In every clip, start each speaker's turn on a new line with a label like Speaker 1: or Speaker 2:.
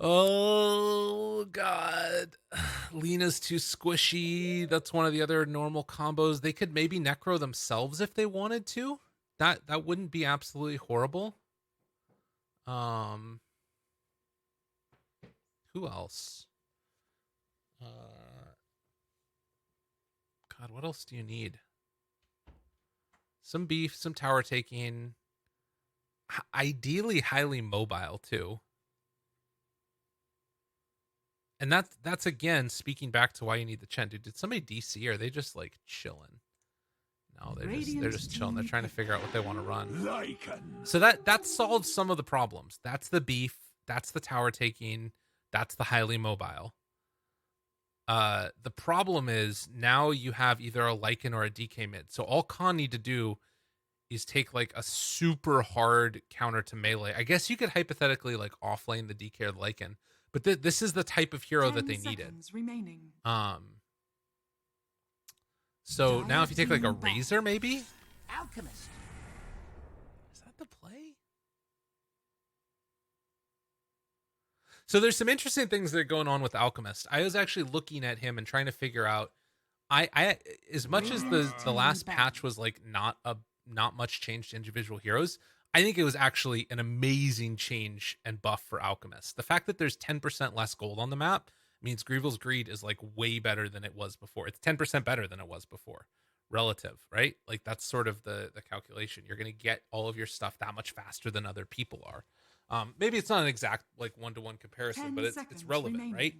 Speaker 1: Oh god. Lena's too squishy. That's one of the other normal combos. They could maybe necro themselves if they wanted to. That wouldn't be absolutely horrible. Um who else? God, what else do you need? Some beef, some tower taking. Ideally highly mobile too. And that's again speaking back to why you need the Chen. Dude, did somebody DC or are they just like chilling? No, they're just chilling. They're trying to figure out what they want to run.
Speaker 2: Lycan.
Speaker 1: So that solves some of the problems. That's the beef, that's the tower taking, that's the highly mobile. The problem is now you have either a Lycan or a DK mid. So all Khan need to do is take like a super hard counter to melee. I guess you could hypothetically like offlane the DK or the Lycan, but this is the type of hero that they needed.
Speaker 3: Remaining.
Speaker 1: So now if you take like a Razor, maybe
Speaker 2: Alchemist.
Speaker 1: is that the play? So there's some interesting things that are going on with Alchemist. I was actually looking at him and trying to figure out. I as much as the last patch was like not much change to individual heroes, I think it was actually an amazing change and buff for Alchemist. The fact that there's 10% less gold on the map means Grievel's Greed is like way better than it was before. It's 10% better than it was before, relative, right? Like that's sort of the calculation. You're going to get all of your stuff that much faster than other people are. Maybe it's not an exact like one-to-one comparison, but it's relevant, remaining. Right?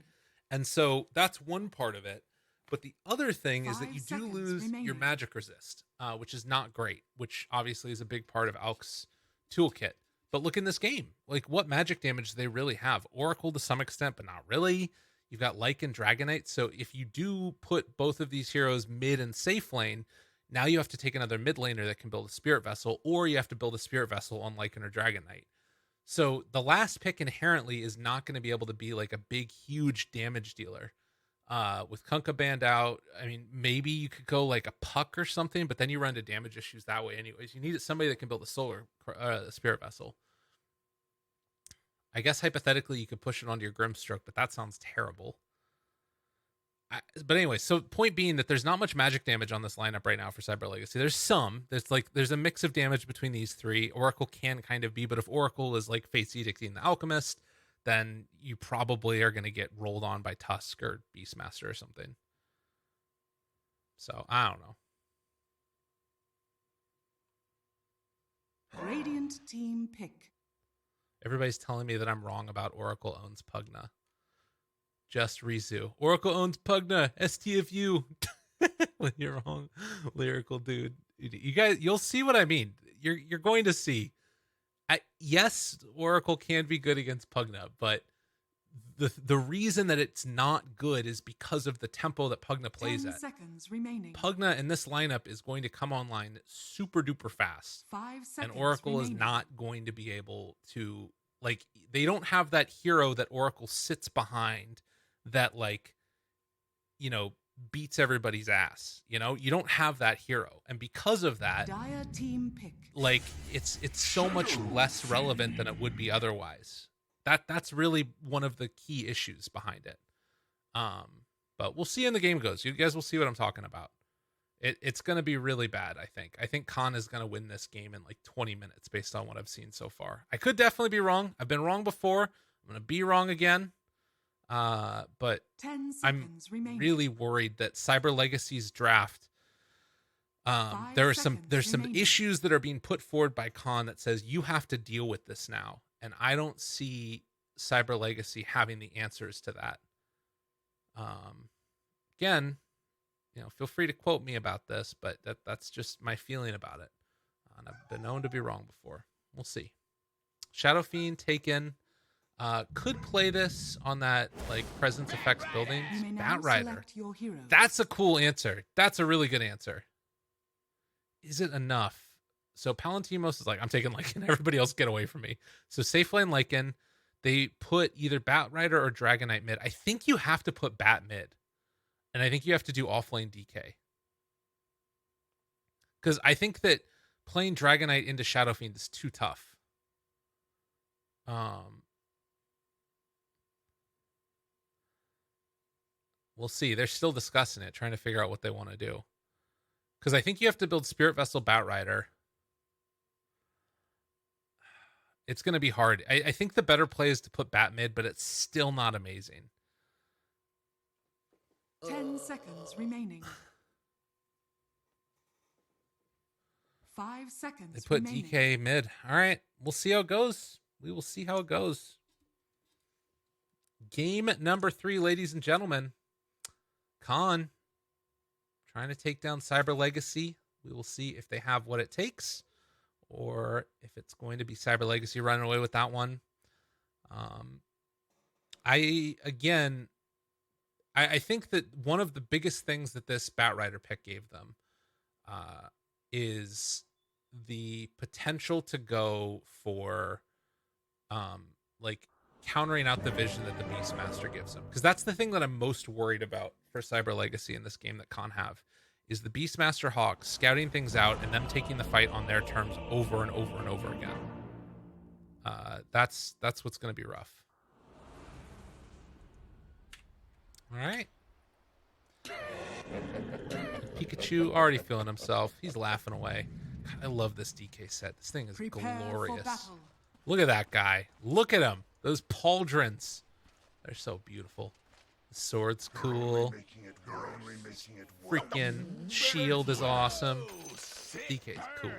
Speaker 1: And so that's one part of it. But the other thing is that you do lose your magic resist, which is not great, which obviously is a big part of Alk's toolkit. But look in this game, like what magic damage do they really have? Oracle to some extent, but not really. You've got Lycan, Dragonite. So if you do put both of these heroes mid and safe lane, now you have to take another mid laner that can build a Spirit Vessel, or you have to build a Spirit Vessel on Lycan or Dragonite. So the last pick inherently is not going to be able to be like a big, huge damage dealer. With Kunkka banned out, I mean, maybe you could go like a Puck or something, but then you run into damage issues that way anyways. You need somebody that can build a solar Spirit Vessel. I guess hypothetically you could push it onto your Grimstroke, but that sounds terrible. But anyway, so point being that there's not much magic damage on this lineup right now for Cyber Legacy. There's some. There's a mix of damage between these three. Oracle can kind of be, but if Oracle is like Fate's Edicting the Alchemist, then you probably are going to get rolled on by Tusk or Beastmaster or something. So I don't know.
Speaker 3: Radiant team pick.
Speaker 1: Everybody's telling me that I'm wrong about Oracle owns Pugna. Just Rizu. Oracle owns Pugna. STFU. When you're wrong, Lyrical dude. You guys, you'll see what I mean. You're going to see. Yes, Oracle can be good against Pugna, but the reason that it's not good is because of the tempo that Pugna plays
Speaker 3: 10
Speaker 1: at.
Speaker 3: seconds remaining.
Speaker 1: Pugna in this lineup is going to come online super duper fast.
Speaker 3: 5 seconds
Speaker 1: and Oracle
Speaker 3: remaining.
Speaker 1: is not going to be able to, like, they don't have that hero that Oracle sits behind that, like, you know, beats everybody's ass. You know, you don't have that hero, and because of that,
Speaker 3: Dire team pick.
Speaker 1: like, it's so much less relevant than it would be otherwise. That's really one of the key issues behind it. But we'll see how the game goes. You guys will see what I'm talking about. It's going to be really bad, I think. I think Khan is going to win this game in like 20 minutes based on what I've seen so far. I could definitely be wrong. I've been wrong before. I'm going to be wrong again. But
Speaker 3: 10
Speaker 1: I'm
Speaker 3: seconds remaining.
Speaker 1: really worried that Cyber Legacy's draft, there's some
Speaker 3: remaining.
Speaker 1: issues that are being put forward by Khan that says you have to deal with this now. And I don't see Cyber Legacy having the answers to that. Again, you know, feel free to quote me about this, but that's just my feeling about it. And I've been known to be wrong before. We'll see. Shadow Fiend taken. Could play this on that like presence effects buildings.
Speaker 3: You may now
Speaker 1: Bat Rider.
Speaker 3: select your hero.
Speaker 1: That's a cool answer. That's a really good answer. Is it enough? So Palantimos is like, I'm taking Lycan. Everybody else get away from me. So safe lane Lycan. They put either Bat Rider or Dragonite mid. I think you have to put Bat mid. And I think you have to do offlane DK. Because I think that playing Dragonite into Shadow Fiend is too tough. We'll see. They're still discussing it, trying to figure out what they want to do. Because I think you have to build Spirit Vessel Batrider. It's going to be hard. I think the better play is to put Bat mid, but it's still not amazing.
Speaker 3: 10 seconds remaining. 5 seconds
Speaker 1: They put
Speaker 3: remaining.
Speaker 1: DK mid. All right. We'll see how it goes. We will see how it goes. Game number 3, ladies and gentlemen. Khan trying to take down Cyber Legacy. We will see if they have what it takes, or if it's going to be Cyber Legacy running away with that one. I think that one of the biggest things that this Batrider pick gave them is the potential to go for like countering out the vision that the Beastmaster gives them. Because that's the thing that I'm most worried about for Cyber Legacy in this game that Khan have, is the Beastmaster Hawks scouting things out and them taking the fight on their terms over and over and over again. That's what's going to be rough. All right. Pikachu already feeling himself. He's laughing away. God, I love this DK set. This thing is
Speaker 3: Prepare for
Speaker 1: glorious.
Speaker 3: battle.
Speaker 1: Look at that guy. Look at him. Those pauldrons. They're so beautiful. The sword's cool. Freaking shield is awesome. DK's cool.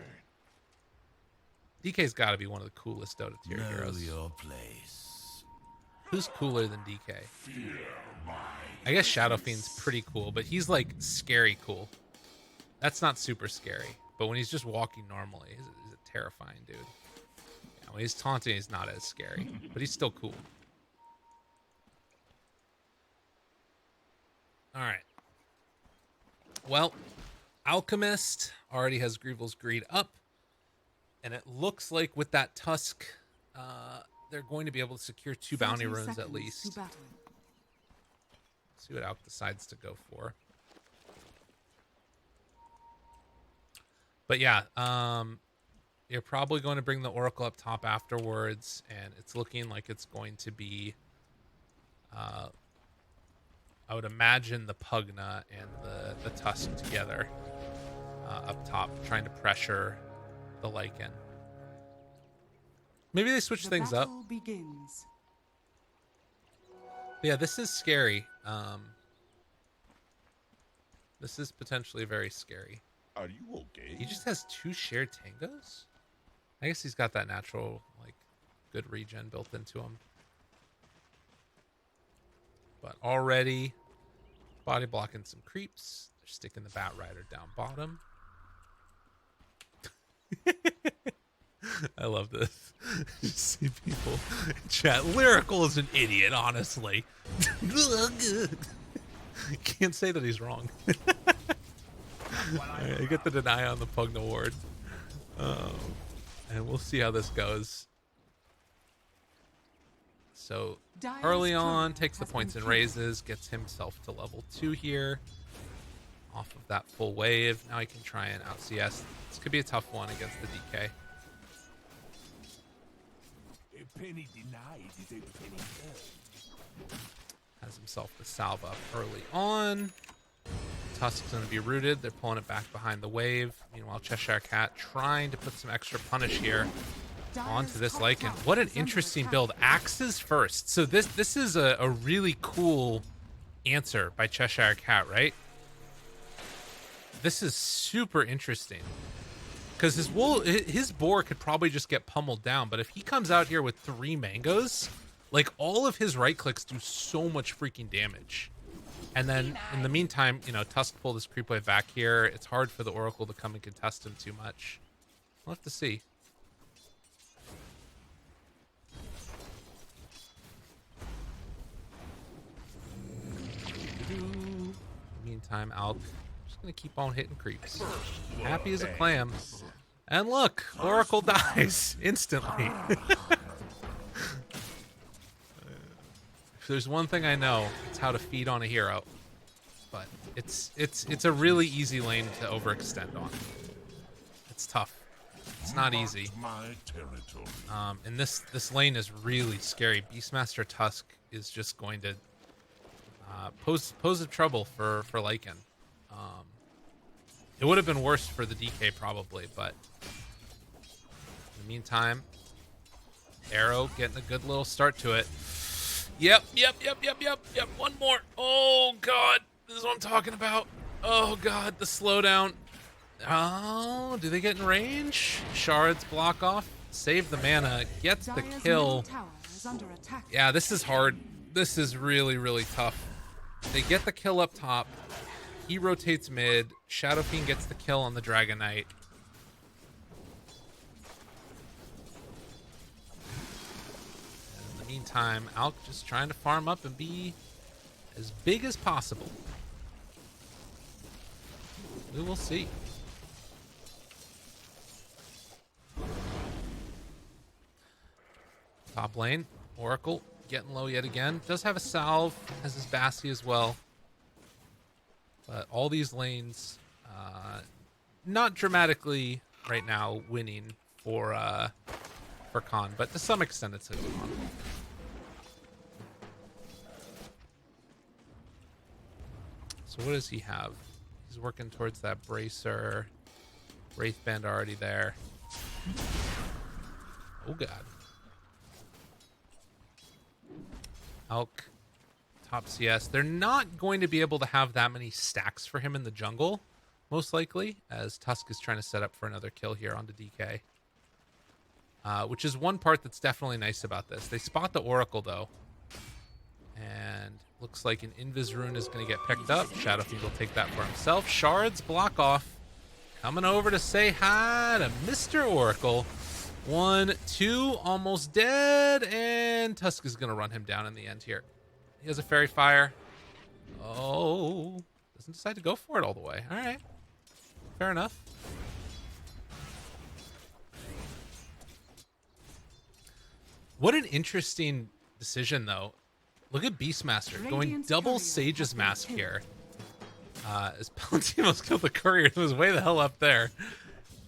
Speaker 1: DK's got to be one of the coolest Dota tier heroes.
Speaker 2: Your place.
Speaker 1: Who's cooler than DK? I guess Shadow Fiend's pretty cool, but he's like scary cool. That's not super scary, but when he's just walking normally, he's a terrifying dude. Yeah, when he's taunting, he's not as scary, but he's still cool. All right. Well, Alchemist already has Grievel's Greed up, and it looks like with that Tusk, they're going to be able to secure 2 bounty
Speaker 3: 30
Speaker 1: runes at
Speaker 3: seconds
Speaker 1: least.
Speaker 3: to battle.
Speaker 1: See what Alk decides to go for. But yeah, you're probably going to bring the Oracle up top afterwards, and it's looking like it's going to be, I would imagine the Pugna and the Tusk together up top, trying to pressure the Lycan. Maybe they switch
Speaker 3: The
Speaker 1: things up.
Speaker 3: battle begins.
Speaker 1: Yeah, this is scary. This is potentially very scary.
Speaker 4: Are you okay?
Speaker 1: He just has 2 shared tangos? I guess he's got that natural, like, good regen built into him. But already body blocking some creeps. They're sticking the Batrider down bottom. I love this. Just see people in chat. Lyrical is an idiot, honestly. Can't say that he's wrong. I get the deny on the Pugna ward. And we'll see how this goes. So early on, takes the points and raises, gets himself to level 2 here. Off of that full wave. Now he can try and out CS. This could be a tough one against the DK.
Speaker 4: A penny denied is a penny earned.
Speaker 1: Has himself the salve up early on. Tusk's going to be rooted. They're pulling it back behind the wave. Meanwhile, Cheshire Cat trying to put some extra punish here onto this Lycan. What an interesting build. Axes first. So this is a really cool answer by Cheshire Cat, right? This is super interesting. Because his boar could probably just get pummeled down. But if he comes out here with 3 mangoes, like all of his right clicks do so much freaking damage. And then in the meantime, you know, Tusk pulled his creep wave back here. It's hard for the Oracle to come and contest him too much. We'll have to see. Meantime, Alk just gonna keep on hitting creeps. Happy as a clam. And look, Oracle dies instantly. If there's one thing I know, it's how to feed on a hero. But it's a really easy lane to overextend on. It's tough. It's not easy. And this lane is really scary. Beastmaster Tusk is just going to pose of trouble for Lycan. It would have been worse for the DK probably, but in the meantime, Arrow getting a good little start to it. Yep. One more. Oh, God. This is what I'm talking about. Oh, God. The slowdown. Oh, do they get in range? Shards block off. Save the mana. Gets the
Speaker 3: Dire's
Speaker 1: kill.
Speaker 3: middle tower is under attack.
Speaker 1: Yeah, this is hard. This is really, really tough. They get the kill up top. He rotates mid. Shadow Fiend gets the kill on the Dragon Knight. In the meantime, Alk just trying to farm up and be as big as possible. We will see. Top lane, Oracle getting low yet again. Does have a salve, has his Bassi as well. But all these lanes, not dramatically right now winning for Khan, but to some extent it's a Khan. So what does he have? He's working towards that Bracer. Wraithband already there. Oh god. Elk, top CS. They're not going to be able to have that many stacks for him in the jungle, most likely, as Tusk is trying to set up for another kill here onto DK. Which is one part that's definitely nice about this. They spot the Oracle, though. And looks like an Invis Rune is going to get picked up. Shadowfiend will take that for himself. Shards block off. Coming over to say hi to Mr. Oracle. 1, 2, almost dead, and Tusk is going to run him down in the end here. He has a Fairy Fire. Oh, doesn't decide to go for it all the way. All right, fair enough. What an interesting decision, though. Look at Beastmaster going
Speaker 3: Radiant's
Speaker 1: double
Speaker 3: courier
Speaker 1: Sage's
Speaker 3: has been
Speaker 1: Mask
Speaker 3: killed.
Speaker 1: here. As Palantimos killed the courier, it was way the hell up there.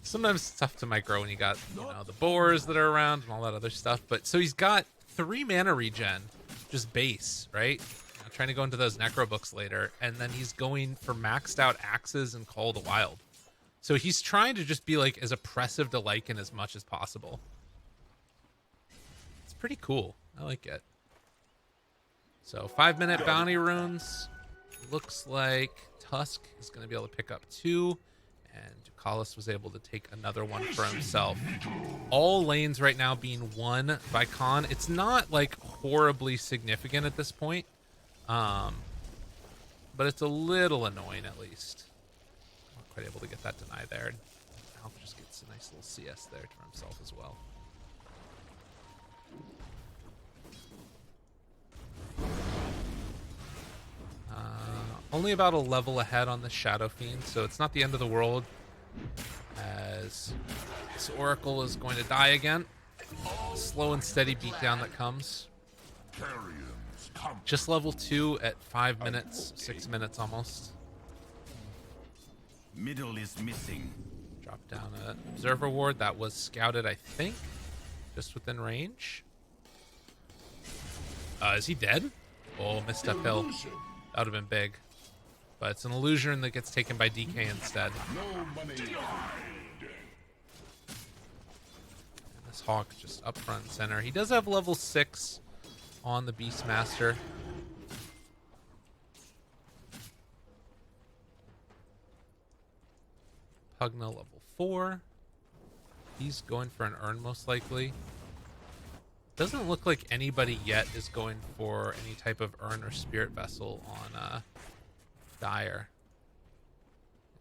Speaker 1: Sometimes it's tough to micro when you got, you know, the boars that are around and all that other stuff. But so he's got 3 mana regen, just base, right? You know, trying to go into those necro books later, and then he's going for maxed out axes and Call of the Wild. So he's trying to just be like as oppressive to Lycan as much as possible. It's pretty cool. I like it. So 5-minute bounty runes. Looks like Tusk is going to be able to pick up 2. And Ducalis was able to take another one for himself. All lanes right now being won by Khan. It's not like horribly significant at this point. But it's a little annoying at least. Not quite able to get that deny there. Alp just gets a nice little CS there for himself as well. Only about a level ahead on the Shadow Fiend, so it's not the end of the world, as this Oracle is going to die again. Slow and steady beatdown that comes. Just level 2 at 5 minutes, 6 minutes almost.
Speaker 4: Middle is missing.
Speaker 1: Drop down an Observer Ward that was scouted, I think, just within range. Is he dead? Oh, missed uphill. That would have been big. But it's an illusion that gets taken by DK instead. And this Hawk just up front and center. He does have level 6 on the Beastmaster. Pugna level 4. He's going for an Urn most likely. Doesn't look like anybody yet is going for any type of Urn or Spirit Vessel on Dire.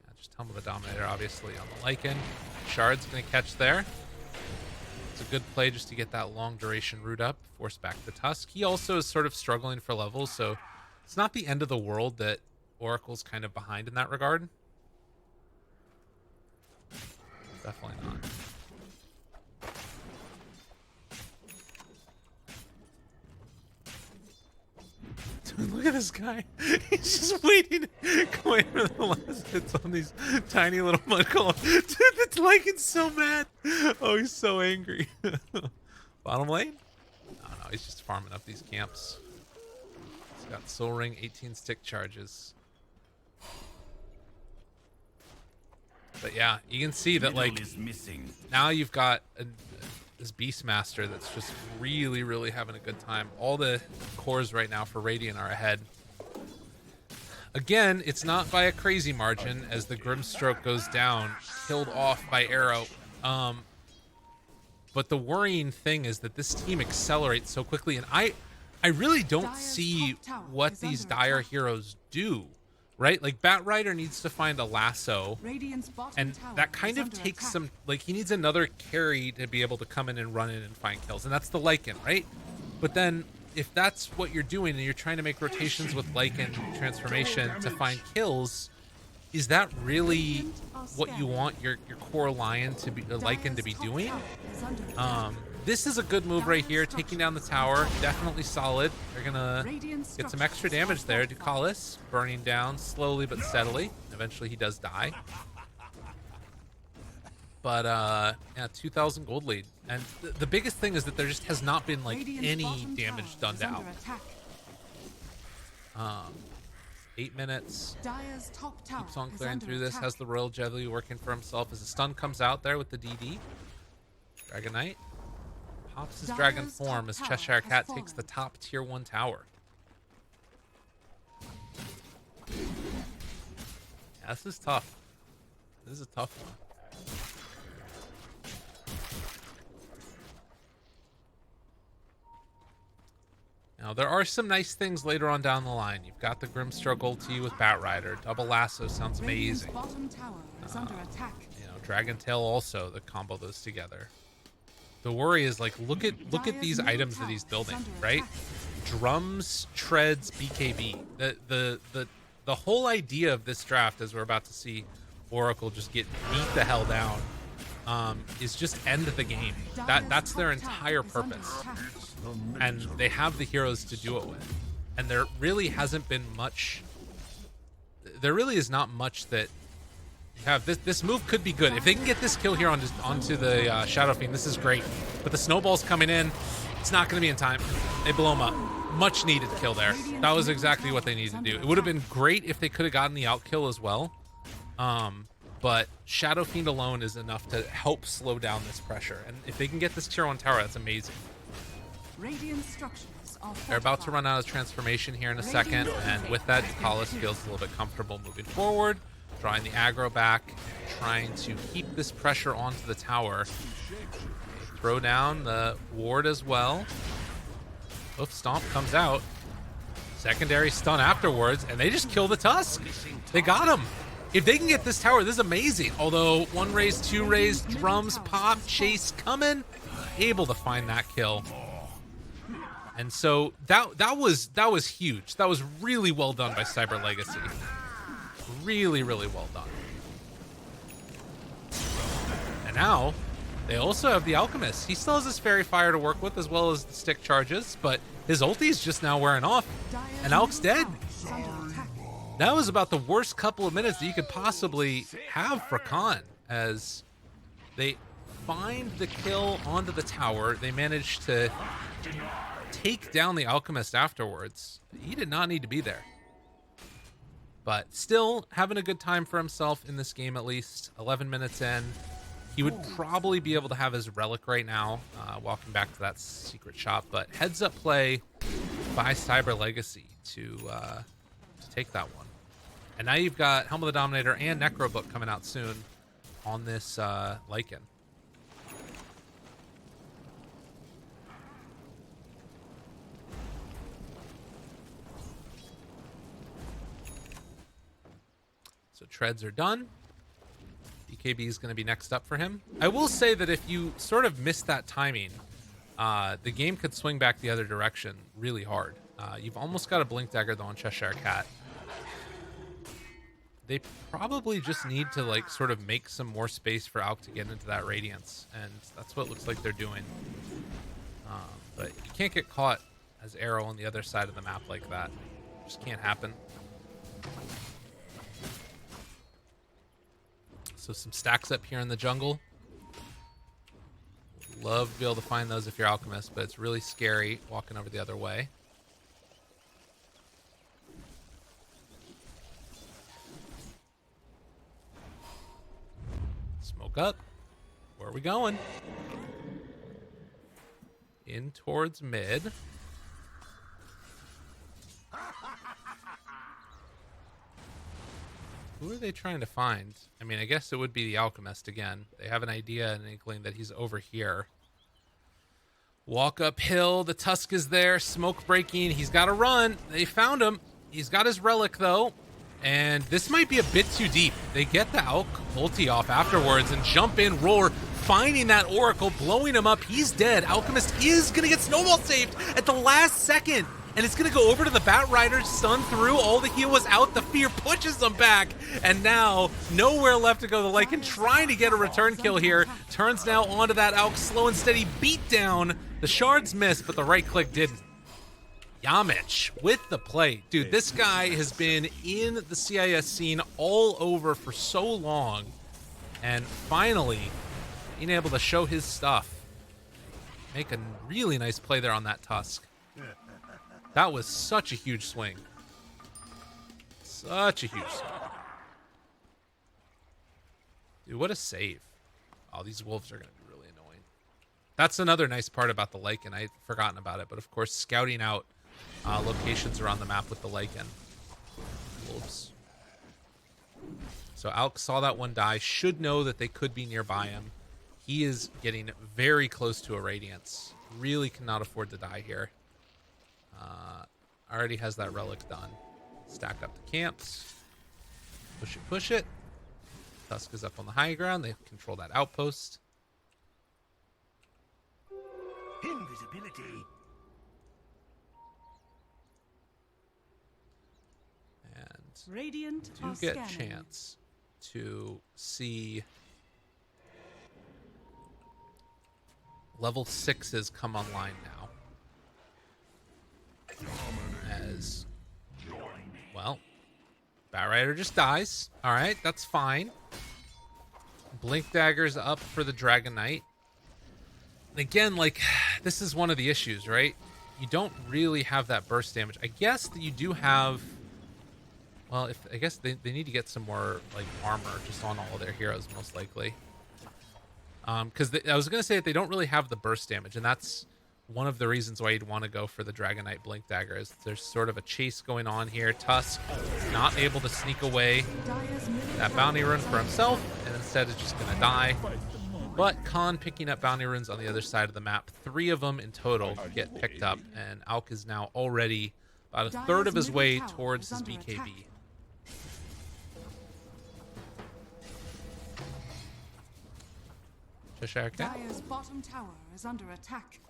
Speaker 1: Yeah, just Helm of the Dominator, obviously, on the Lycan. Shard's going to catch there. It's a good play just to get that long duration root up, force back the Tusk. He also is sort of struggling for levels, so it's not the end of the world that Oracle's kind of behind in that regard. Definitely not. Look at this guy. He's just waiting, going for the last hits on these tiny little mud columns. Dude, it's Lycan's so mad. Oh, he's so angry. Bottom lane? Oh, no, he's just farming up these camps. got Soul Ring, 18 stick charges. But yeah, you can see that like now you've got this Beastmaster that's just really, really having a good time. All the cores right now for Radiant are ahead. Again, it's not by a crazy margin as the Grimstroke goes down, killed off by Arrow. But the worrying thing is that this team accelerates so quickly, and I really don't see what these Dire heroes do, right? Like Batrider needs to find a lasso, and that kind of takes some, like he needs another carry to be able to come in and run in and find kills, and that's the Lycan, right? But then if that's what you're doing and you're trying to make rotations with Lycan transformation to find kills, is that really what you want your core Lion to be, Lycan to be doing? This is a good move right here, taking down the tower. Definitely solid. They're gonna get some extra damage there. Ducalis burning down slowly but steadily. Eventually he does die. But yeah, 2,000 gold lead. And the biggest thing is that there just has not been like any damage done to Alc. 8 minutes. Keeps on clearing through this. Has the Royal Jelly working for himself as the stun comes out there with the DD. Dragon Knight pops his dragon form as Cheshire Cat takes the top tier 1 tower. Yeah, this is tough. This is a tough one. Now, there are some nice things later on down the line. You've got the Grimstroke ulti with Batrider. Double Lasso sounds amazing. You know, Dragon Tail also, the combo those together. The worry is like, look at these items that he's building, right? Drums, treads, BKB. The whole idea of this draft, as we're about to see Oracle just get beat the hell down, is just end the game. That's their entire purpose. And they have the heroes to do it with. And there really hasn't been much. There really is not much that you have. This move could be good. If they can get this kill here onto the Shadow Fiend, this is great. But the snowball's coming in. It's not going to be in time. They blow him up. Much needed kill there. That was exactly what they needed to do. It would have been great if they could have gotten the out kill as well. But Shadow Fiend alone is enough to help slow down this pressure. And if they can get this tier 1 tower, that's amazing. They're about to run out of transformation here in a second, and with that, Ducalis feels a little bit comfortable moving forward, drawing the aggro back, trying to keep this pressure onto the tower. They throw down the ward as well. Hoof Stomp comes out. Secondary stun afterwards, and they just kill the Tusk. They got him. If they can get this tower, this is amazing. Although 1 raise, 2 raise, drums pop, chase coming, able to find that kill. And so that was huge. That was really well done by Cyber Legacy. Really, really well done. And now they also have the Alchemist. He still has his Fairy Fire to work with as well as the stick charges, but his ulti is just now wearing off, and Alc's dead. That was about the worst couple of minutes that you could possibly have for Khan, as they find the kill onto the tower. They managed to take down the Alchemist afterwards. He did not need to be there. But still having a good time for himself in this game, at least. 11 minutes in. He would probably be able to have his relic right now, walking back to that secret shop. But heads up play by Cyber Legacy to take that one. And now you've got Helm of the Dominator and Necro Book coming out soon on this Lycan. So treads are done. BKB is going to be next up for him. I will say that if you sort of miss that timing, the game could swing back the other direction really hard. You've almost got a Blink Dagger though on Cheshire Cat. They probably just need to like sort of make some more space for Alc to get into that Radiance, and that's what it looks like they're doing. But you can't get caught as Arrow on the other side of the map like that. Just can't happen. So some stacks up here in the jungle. Love to be able to find those if you're Alchemist, but it's really scary walking over the other way. Smoke up. Where are we going? In towards mid. Who are they trying to find? I mean, I guess it would be the Alchemist again. They have an idea, an inkling that he's over here. Walk uphill. The Tusk is there. Smoke breaking. He's got to run. They found him. He's got his relic, though. And this might be a bit too deep. They get the Alk ulti off afterwards and jump in, roar, finding that Oracle, blowing him up. He's dead. Alchemist is going to get snowball saved at the last second. And it's going to go over to the Bat Rider, stun through. All the heal was out. The fear pushes them back. And now, nowhere left to go. The Lycan trying to get a return kill here. Turns now onto that Alk, slow and steady beat down. The shards missed, but the right click didn't. Yamich with the play. Dude, this guy has been in the CIS scene all over for so long. And finally, being able to show his stuff. Make a really nice play there on that Tusk. That was such a huge swing. Such a huge swing. Dude, what a save. Oh, these wolves are going to be really annoying. That's another nice part about the Lycan. I'd forgotten about it. But, of course, scouting out locations around the map with the Lycan. Wolves. So Alk saw that one die. Should know that they could be nearby him. He is getting very close to a Radiance. Really cannot afford to die here. Already has that relic done. Stack up the camps. Push it, push it. Tusk is up on the high ground. They control that outpost.
Speaker 4: Invisibility.
Speaker 1: And
Speaker 3: Radiant
Speaker 1: do
Speaker 3: are
Speaker 1: get a
Speaker 3: scanning.
Speaker 1: chance to see level 6s come online now. As well, Bat Rider just dies. All right, that's fine. Blink Dagger's up for the Dragon Knight. And again, like, this is one of the issues, right? You don't really have that burst damage. I guess that you do have. Well, I guess they need to get some more like armor just on all of their heroes, most likely. Because I was gonna say that they don't really have the burst damage, and that's one of the reasons why you'd want to go for the Dragon Knight Blink Dagger. Is there's sort of a chase going on here. Tusk not able to sneak away that bounty rune for himself, and instead is just gonna die. But Khan picking up bounty runes on the other side of the map. 3 of them in total get picked up, and Alk is now already about a third of his way towards his BKB. Cheshire Cat.
Speaker 3: Dire's bottom tower is under attack.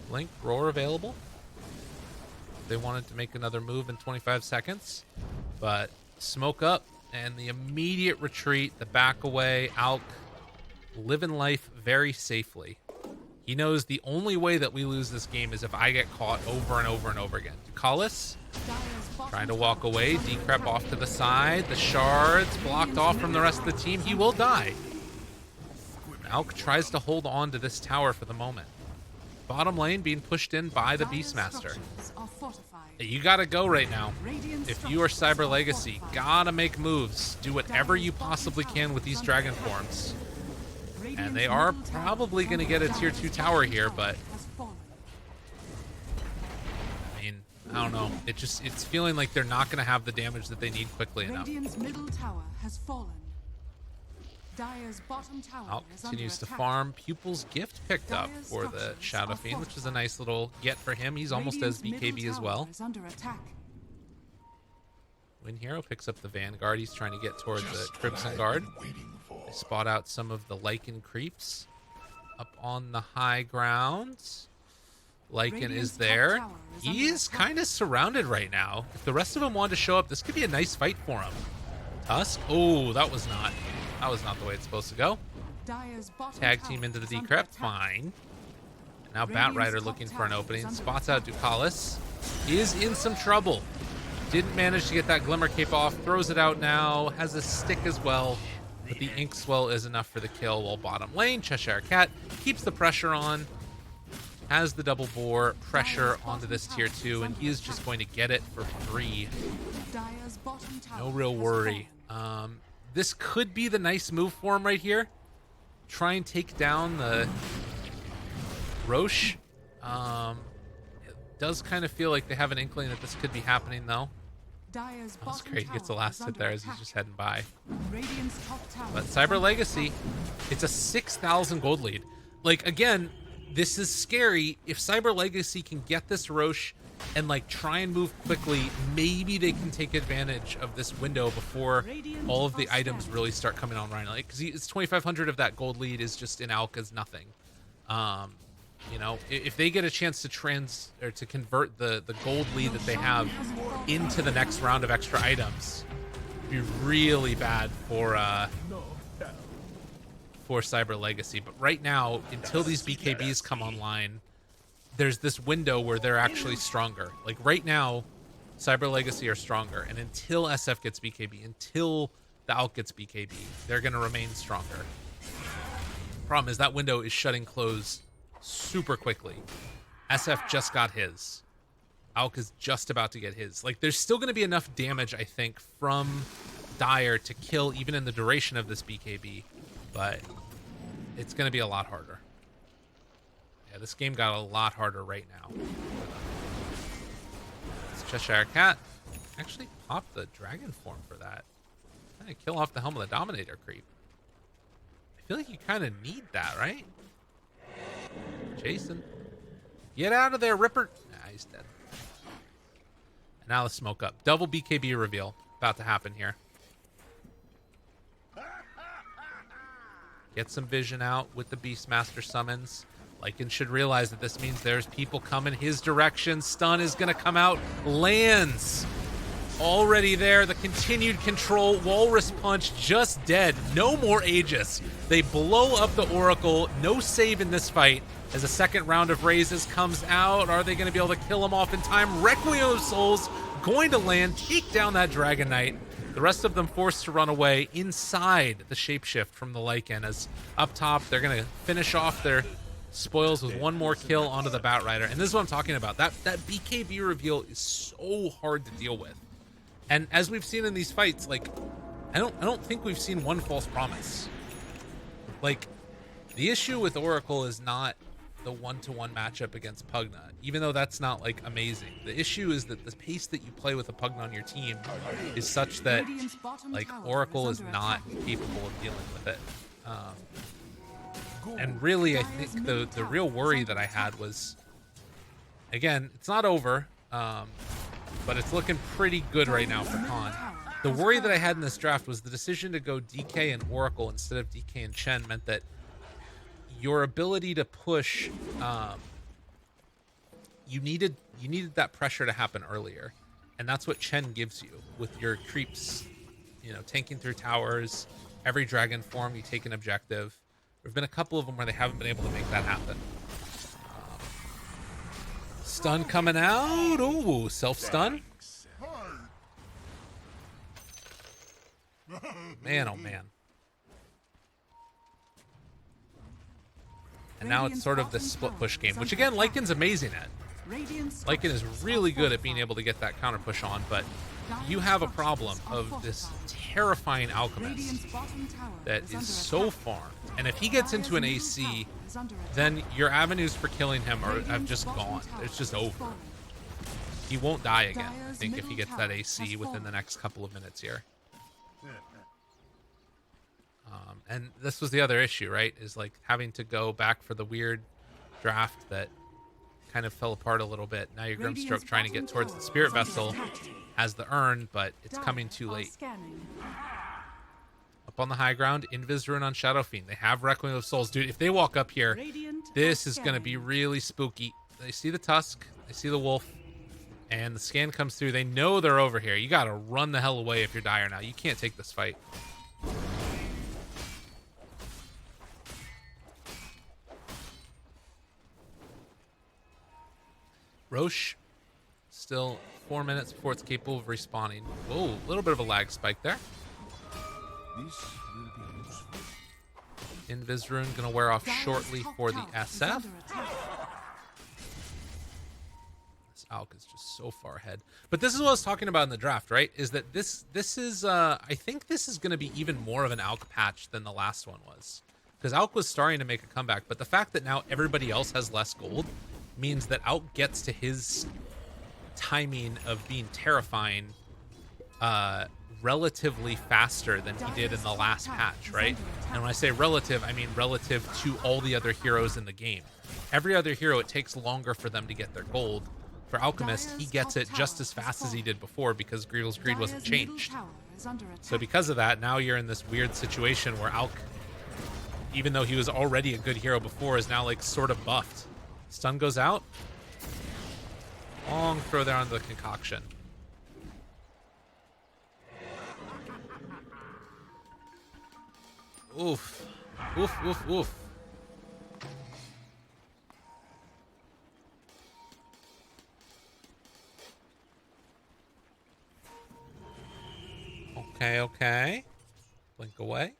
Speaker 1: Blink, roar available. They wanted to make another move in 25 seconds, but smoke up and the immediate retreat, the back away. Alk living life very safely. He knows the only way that we lose this game is if I get caught over and over and over again. Ducalis trying to walk away. Decrep off to the side. The shards blocked off from the rest of the team. He will die. Alk tries to hold on to this tower for the moment. Bottom lane being pushed in by the Beastmaster. You gotta go right now. If you are Cyber Legacy, gotta make moves. Do whatever you possibly can with these Dragon Forms. And they are probably gonna get a tier 2 tower here, but I mean, I don't know. It's feeling like they're not gonna have the damage that they need quickly enough.
Speaker 3: Radiant's middle tower has fallen. Dire's bottom tower
Speaker 1: Alk
Speaker 3: is
Speaker 1: continues to
Speaker 3: under attack.
Speaker 1: farm. Pupil's Gift picked up for the Shadow Fiend, which is a nice little get for him. He's almost as
Speaker 3: Radiant's
Speaker 1: BKB
Speaker 3: middle
Speaker 1: as
Speaker 3: tower
Speaker 1: well.
Speaker 3: is under attack.
Speaker 1: Win Hero picks up the Vanguard. He's trying to get towards the Crimson Guard. They spot out some of the Lycan creeps up on the high ground. Lycan
Speaker 3: Radiant's
Speaker 1: is
Speaker 3: top
Speaker 1: there.
Speaker 3: tower is
Speaker 1: He
Speaker 3: under
Speaker 1: is
Speaker 3: attack.
Speaker 1: kind of surrounded right now. If the rest of them wanted to show up, this could be a nice fight for him. Tusk? Oh, that was not the way it's supposed to go.
Speaker 3: Dire's bottom
Speaker 1: Tag
Speaker 3: tower
Speaker 1: team into the
Speaker 3: is under
Speaker 1: decrep,
Speaker 3: attack.
Speaker 1: fine. And now Bat
Speaker 3: Radiant's
Speaker 1: Rider
Speaker 3: top
Speaker 1: looking for an
Speaker 3: tower
Speaker 1: opening.
Speaker 3: is under
Speaker 1: Spots out
Speaker 3: attack.
Speaker 1: Ducalis. Is in some trouble. Didn't manage to get that Glimmer Cape off. Throws it out now. Has a stick as well. But the Ink Swell is enough for the kill. While bottom lane, Cheshire Cat keeps the pressure on. Has the double bore pressure onto this tier 2. And he is just going to get it for free.
Speaker 3: Dire's bottom tower
Speaker 1: No real
Speaker 3: has
Speaker 1: worry.
Speaker 3: fallen.
Speaker 1: This could be the nice move for him right here. try and take down the Roche. It does kind of feel like they have an inkling that this could be happening, though.
Speaker 3: Dire's
Speaker 1: That's
Speaker 3: bottom
Speaker 1: great. He gets the
Speaker 3: tower
Speaker 1: last
Speaker 3: is
Speaker 1: hit
Speaker 3: under
Speaker 1: there as he's
Speaker 3: attack.
Speaker 1: just heading by.
Speaker 3: Radiant's top tower
Speaker 1: But
Speaker 3: is
Speaker 1: Cyber
Speaker 3: under
Speaker 1: Legacy, it's a 6,000 gold lead. Like, again, this is scary. If Cyber Legacy can get this Roche and, like, try and move quickly, maybe they can take advantage of this window before all of the items really start coming online. Like, because it's 2,500 of that gold lead is just in Alka's nothing. You know, if they get a chance to convert the gold lead that they have into the next round of extra items, it'd be really bad for Cyber Legacy. But right now, until these BKBs come online, there's this window where they're actually stronger. Like right now, Cyber Legacy are stronger, and until SF gets BKB, until the Alk gets BKB, they're going to remain stronger. Problem is that window is shutting closed super quickly. SF just got his. Alk is just about to get his. Like, there's still going to be enough damage, I think, from Dire to kill even in the duration of this BKB, but it's going to be a lot harder. Yeah, this game got a lot harder right now. This Cheshire Cat actually popped the dragon form for that. Kind of kill off the Helm of the Dominator creep. I feel like you kind of need that, right? Jason. Get out of there, Ripper. Nah, he's dead. And now let's smoke up. Double BKB reveal. About to happen here. Get some vision out with the Beastmaster summons. Lycan should realize that this means there's people coming his direction. Stun is going to come out. Lands. Already there. The continued control. Walrus Punch just dead. No more Aegis. They blow up the Oracle. No save in this fight. As a second round of raises comes out, are they going to be able to kill him off in time? Requiem of Souls going to land, take down that Dragon Knight. The rest of them forced to run away inside the shapeshift from the Lycan. As up top, they're going to finish off their spoils with one more kill onto the Batrider. And this is what I'm talking about. That BKB reveal is so hard to deal with. And as we've seen in these fights, like, I don't think we've seen one false promise. Like, the issue with Oracle is not the one-to-one matchup against Pugna, even though that's not like amazing. The issue is that the pace that you play with a Pugna on your team is such that like Oracle is not capable of dealing with it. And really, I think the real worry that I had was, again, it's not over, but it's looking pretty good right now for Khan. The worry that I had in this draft was the decision to go DK and Oracle instead of DK and Chen meant that your ability to push, you needed that pressure to happen earlier, and that's what Chen gives you with your creeps, you know, tanking through towers. Every dragon form, you take an objective. There've been a couple of them where they haven't been able to make that happen. Stun coming out. Ooh, self stun. Man, oh man. And now it's sort of this split push game, which again, Lycan's amazing at. Lycan is really good at being able to get that counter push on, but you have a problem of this terrifying Alchemist that is so farmed. And if he gets into an AC, then your avenues for killing him have just gone. It's just over. He won't die again, I think, if he gets that AC within the next couple of minutes here. And this was the other issue, right? Is like having to go back for the weird draft that kind of fell apart a little bit. Now your Grimstroke trying to get towards the Spirit Vessel as the urn, but it's coming too late. Up on the high ground, Invis Rune on Shadow Fiend. They have Requiem of Souls. Dude, if they walk up here, this is going to be really spooky. They see the Tusk, they see the Wolf, and the scan comes through. They know they're over here. You got to run the hell away if you're Dire now. You can't take this fight. Roche, still 4 minutes before it's capable of respawning. Whoa, a little bit of a lag spike there.
Speaker 4: This will be useful.
Speaker 1: Invis Rune going to wear off shortly for the SF. This Alk is just so far ahead. But this is what I was talking about in the draft, right? Is that this is, I think this is going to be even more of an Alk patch than the last one was. because Alk was starting to make a comeback, but the fact that now everybody else has less gold means that Alk gets to his timing of being terrifying relatively faster than he did in the last patch, right? And when I say relative, I mean relative to all the other heroes in the game. Every other hero, it takes longer for them to get their gold. For Alchemist, he gets it just as fast as he did before because Greedle's Greed wasn't changed. So because of that, now you're in this weird situation where Alk, even though he was already a good hero before, is now like sort of buffed. Stun goes out. Long throw there on the concoction. Oof. Oof, oof, oof. Okay, okay. Blink away.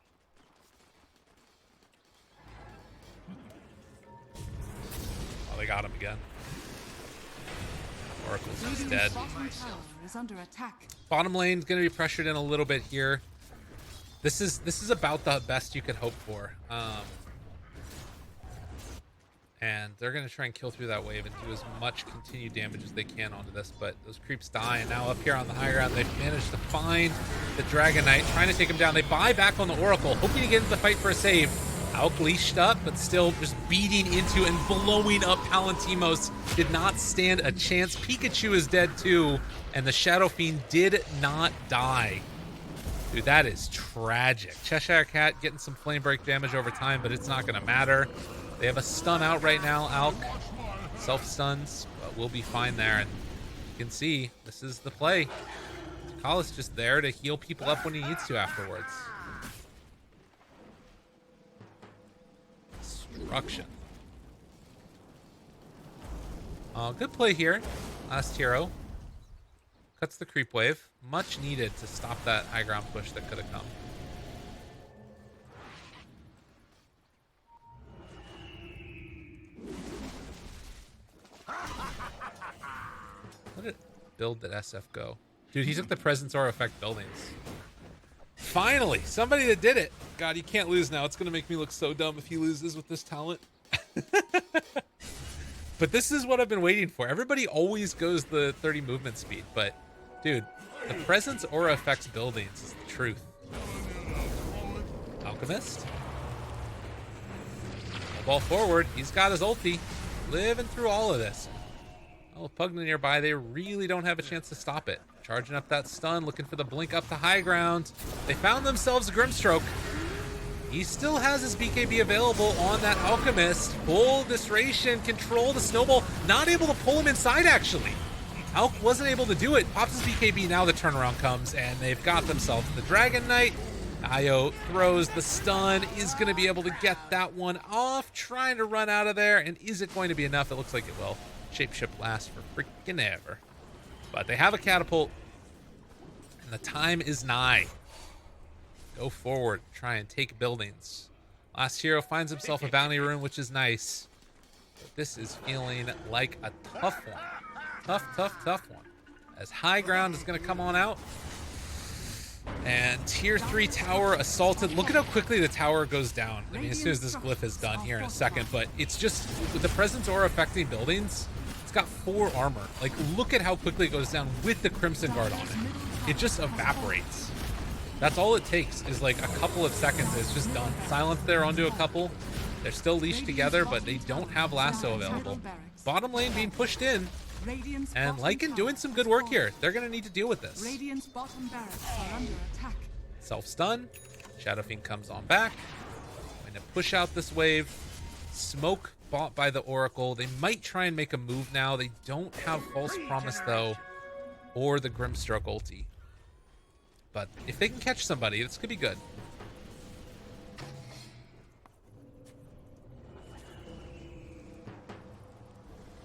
Speaker 1: Oh, they got him again. Oracle's just dead. Bottom lane's gonna be pressured in a little bit here. This is about the best you could hope for. And they're going to try and kill through that wave and do as much continued damage as they can onto this, but those creeps die, and now up here on the high ground, they've managed to find the Dragon Knight, trying to take him down. They buy back on the Oracle, hoping to get into the fight for a save. Alk leashed up, but still just beating into and blowing up Palantimos. Did not stand a chance. Pikachu is dead too, and the Shadow Fiend did not die. Dude, that is tragic. Cheshire Cat getting some flame break damage over time, but it's not going to matter. They have a stun out right now, Alk. Self-stuns, but we'll be fine there. And you can see, this is the play. Takala's just there to heal people up when he needs to afterwards. Destruction. Good play here. Last hero. Cuts the creep wave. Much needed to stop that high ground push that could have come. What did build that SF go? Dude, he took the Presence Aura effect buildings. Finally, somebody that did it. God, you can't lose now. It's going to make me look so dumb if he loses with this talent. But this is what I've been waiting for. Everybody always goes the 30 movement speed, but dude, the Presence Aura affects buildings is the truth. Alchemist. Ball forward. He's got his ulti. Living through all of this. Oh, Pugna nearby. They really don't have a chance to stop it. Charging up that stun, looking for the blink up to high ground. They found themselves a Grimstroke. He still has his BKB available on that Alchemist. Full Disration, control the snowball. Not able to pull him inside, actually. Alk wasn't able to do it. Pops his BKB, now the turnaround comes, and they've got themselves the Dragon Knight. Io throws the stun, is going to be able to get that one off, trying to run out of there, and is it going to be enough? It looks like it will. Shapeshift lasts for freaking ever. But they have a catapult, and the time is nigh. Go forward, try and take buildings. Last hero finds himself a bounty rune, which is nice. But this is feeling like a tough one. Tough one. As high ground is going to come on out. And tier 3 tower assaulted. Look at how quickly the tower goes down. I mean, as soon as this glyph is done here in a second. But it's just, with the Presence Aura affecting buildings, it's got 4 armor. Like, look at how quickly it goes down with the Crimson Guard on it. It just evaporates. That's all it takes, is like a couple of seconds. It's just done. Silence there onto a couple. They're still leashed together, but they don't have lasso available. Bottom lane being pushed in. And Lycan doing some good work here. They're going to need to deal with this. Self-stun. Shadow Fiend comes on back. Going to push out this wave. Smoke bought by the Oracle. They might try and make a move now. They don't have False Promise, though, or the Grimstroke ulti. But if they can catch somebody, this could be good.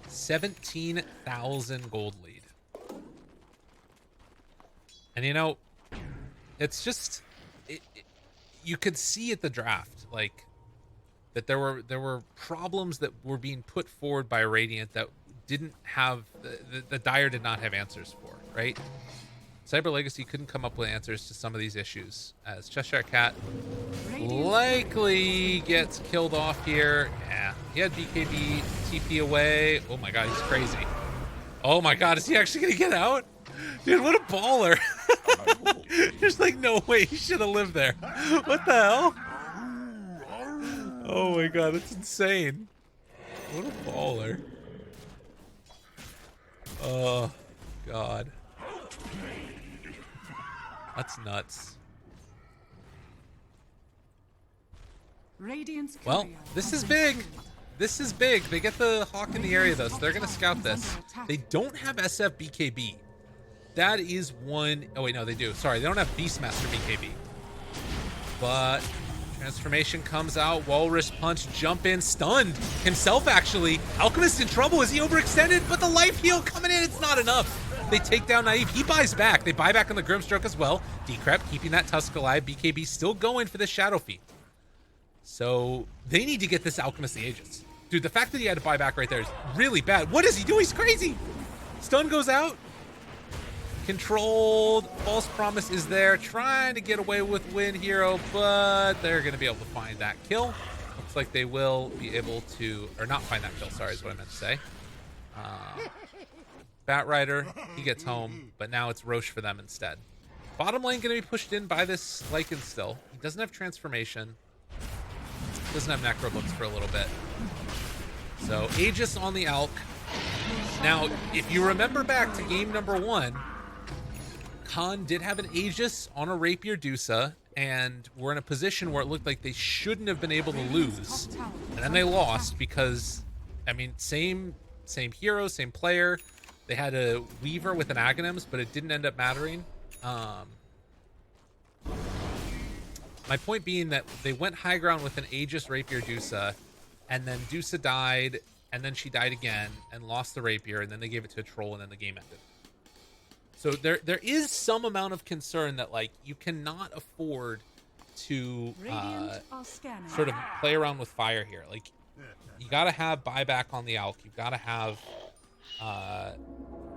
Speaker 1: $17,000 gold lead. And you know, it's just you could see at the draft, like, that there were problems that were being put forward by Radiant that didn't have the Dire did not have answers for, right? Cyber Legacy couldn't come up with answers to some of these issues, as Cheshire Cat
Speaker 3: Radiant
Speaker 1: likely gets killed off here. Yeah, he had BKB TP away. Oh my god, he's crazy. Oh my god, is he actually gonna get out? Dude, what a baller. There's like no way he should have lived there. What the hell? Oh my god, that's insane. What a baller. Oh god. That's nuts.
Speaker 3: Radiant's
Speaker 1: Well,
Speaker 3: courier
Speaker 1: this
Speaker 3: has
Speaker 1: is
Speaker 3: been
Speaker 1: big.
Speaker 3: killed.
Speaker 1: This is big. They get the Hawk in the area though, so they're gonna scout this. They don't have SF BKB. That is one. Oh wait, no, they do. Sorry, they don't have Beastmaster BKB. But transformation comes out. Walrus punch, jump in, stunned himself. Actually, Alchemist in trouble. Is he overextended? But the life heal coming in. It's not enough. They take down Naive. He buys back. They buy back on the Grimstroke as well. Decrep keeping that Tusk alive. BKB still going for the Shadow Feet. So they need to get this Alchemist the Aegis. Dude, the fact that he had to buy back right there is really bad. What is he doing? He's crazy. Stun goes out. Controlled. False Promise is there. Trying to get away with Win Hero, but they're going to be able to find that kill. Looks like they will be able to, or not find that kill, sorry, is what I meant to say. Bat Rider, he gets home, but now it's Roche for them instead. Bottom lane going to be pushed in by this Lycan still. He doesn't have transformation. Doesn't have Necro Books for a little bit. So Aegis on the Alk. Now, if you remember back to game number 1, Khan did have an Aegis on a Rapier Dusa, and were in a position where it looked like they shouldn't have been able to lose. And then they lost because, I mean, same hero, same player. They had a Weaver with an Aghanims, but it didn't end up mattering. My point being that they went high ground with an Aegis Rapier Dusa, and then Dusa died, and then she died again, and lost the Rapier, and then they gave it to a troll, and then the game ended. So there is some amount of concern that, like, you cannot afford to
Speaker 3: Radiant are scanning.
Speaker 1: sort of play around with fire here. Like, you got to have buyback on the Alk. You've got to have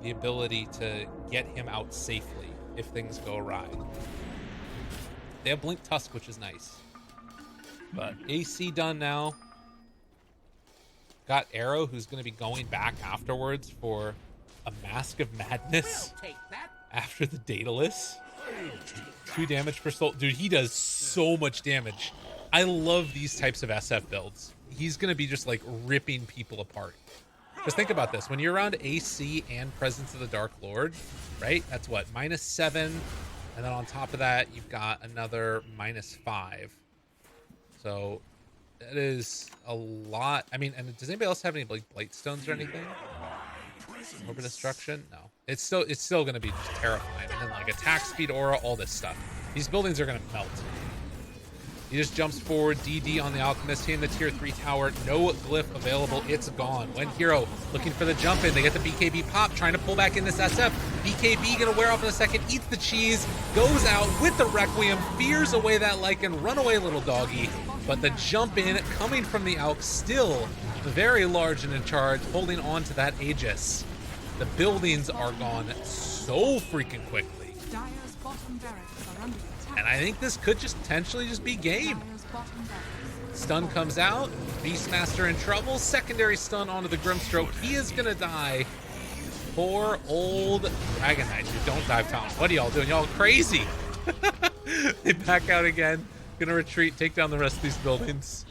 Speaker 1: the ability to get him out safely if things go awry. They have Blink Tusk, which is nice. But AC done now. Got Arrow, who's going to be going back afterwards for a Mask of Madness
Speaker 2: Take that.
Speaker 1: after the Daedalus. 2 damage per soul. Dude, he does so much damage. I love these types of SF builds. He's going to be just, like, ripping people apart. Just think about this. When you're around AC and Presence of the Dark Lord, right? That's what? -7. And then on top of that, you've got another -5. So that is a lot. I mean, and does anybody else have any, like, Blightstones or anything? Over Destruction? No. It's still going to be just terrifying. And then, like, attack speed, aura, all this stuff. These buildings are going to melt. He just jumps forward. DD on the Alchemist, hitting the tier 3 tower. No glyph available. It's gone. When Hero looking for the jump in. They get the BKB pop, trying to pull back in this SF. BKB gonna wear off in a second. Eats the cheese. Goes out with the Requiem. Fears away that Lycan. Run away, little doggy. But the jump in coming from the Alk, still very large and in charge, holding on to that Aegis. The buildings are gone so freaking quickly.
Speaker 3: Dire's bottom barracks are under attack.
Speaker 1: And I think this could just potentially just be game.
Speaker 3: Dire's bottom barracks.
Speaker 1: Stun comes out. Beastmaster in trouble. Secondary stun onto the Grimstroke. He is going to die. Poor old Dragon Knight. Dude, don't dive town. What are y'all doing? Y'all crazy. They back out again. Gonna retreat, take down the rest of these buildings.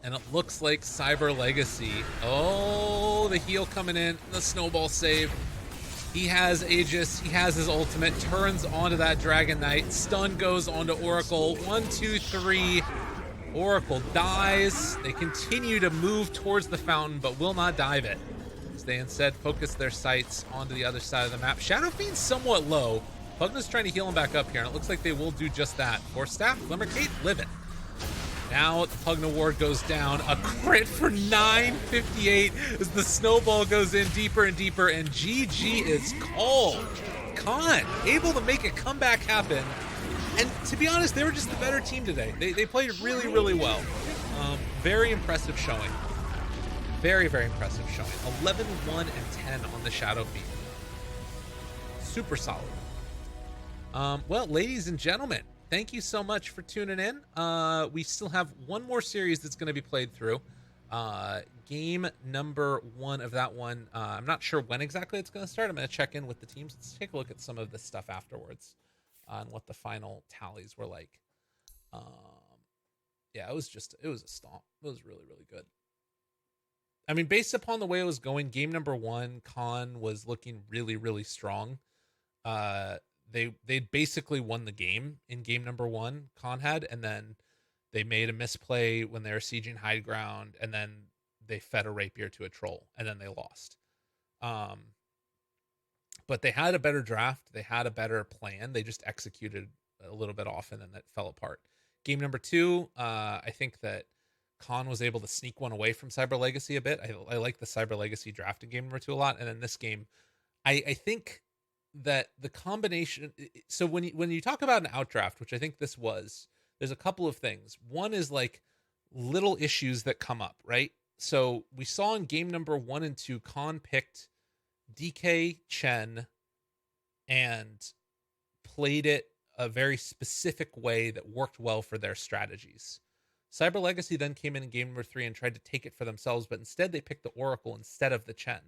Speaker 1: And it looks like Cyber Legacy. Oh, the heal coming in. The snowball save. He has Aegis. He has his ultimate. Turns onto that Dragon Knight. Stun goes onto Oracle. 1, 2, 3. Oracle dies. They continue to move towards the fountain, but will not dive it. So they instead focus their sights onto the other side of the map. Shadow Fiend's somewhat low. Pugna's trying to heal him back up here, and it looks like they will do just that. Force Staff, Glimmercate, live it. Now the Pugna Ward goes down. A crit for 958 as the snowball goes in deeper and deeper, and GG is called. Khan able to make a comeback happen. And to be honest, they were just the better team today. They played really, really well. Very impressive showing. Very, very impressive showing. 11, 1, and 10 on the Shadow Fiend. super solid. Well, ladies and gentlemen, thank you so much for tuning in. We still have one more series that's going to be played through. Game number 1 of that one. I'm not sure when exactly it's going to start. I'm going to check in with the teams. Let's take a look at some of this stuff afterwards and what the final tallies were like. Yeah, it was a stomp. It was really, really good. I mean, based upon the way it was going, game number 1, Khan was looking really, really strong. They basically won the game in game number 1, Khan had, and then they made a misplay when they were sieging high ground, and then they fed a rapier to a troll, and then they lost. But they had a better draft. They had a better plan. They just executed a little bit off, and then that fell apart. Game number 2, I think that Khan was able to sneak one away from Cyber Legacy a bit. I like the Cyber Legacy draft in game number 2 a lot, and then this game, I think that the combination. So when you talk about an outdraft, which I think this was, there's a couple of things. One is like little issues that come up, right? So we saw in game number 1 and 2, Khan picked DK Chen and played it a very specific way that worked well for their strategies. Cyber Legacy then came in game number 3 and tried to take it for themselves, but instead they picked the Oracle instead of the Chen.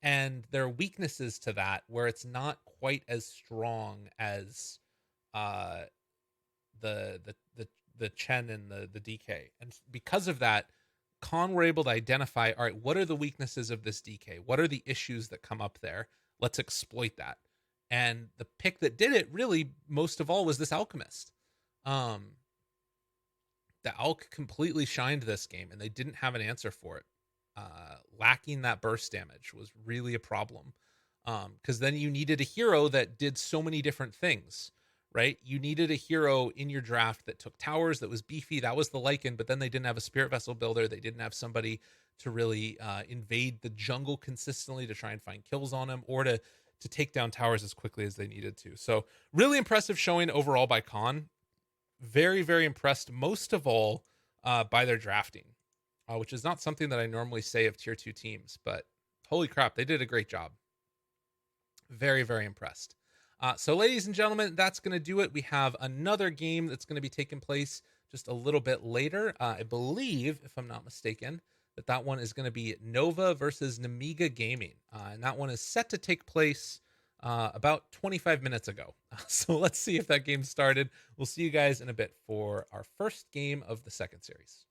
Speaker 1: And there are weaknesses to that where it's not quite as strong as the Chen and the DK. And because of that, Khan were able to identify, all right, what are the weaknesses of this DK? What are the issues that come up there? Let's exploit that. And the pick that did it really most of all was this Alchemist. The Alch completely shined this game, and they didn't have an answer for it. Lacking that burst damage was really a problem, because then you needed a hero that did so many different things, right? You needed a hero in your draft that took towers, that was beefy. That was the Lycan, but then they didn't have a Spirit Vessel builder. They didn't have somebody to really invade the jungle consistently to try and find kills on him, or to take down towers as quickly as they needed to. So really impressive showing overall by Khan. Very, very impressed, most of all, by their drafting, which is not something that I normally say of tier 2 teams, but holy crap, they did a great job. Very, very impressed. So ladies and gentlemen, that's going to do it. We have another game that's going to be taking place just a little bit later. I believe, if I'm not mistaken, that one is going to be Nova versus Namiga Gaming. And that one is set to take place about 25 minutes ago. So let's see if that game started. We'll see you guys in a bit for our first game of the second series.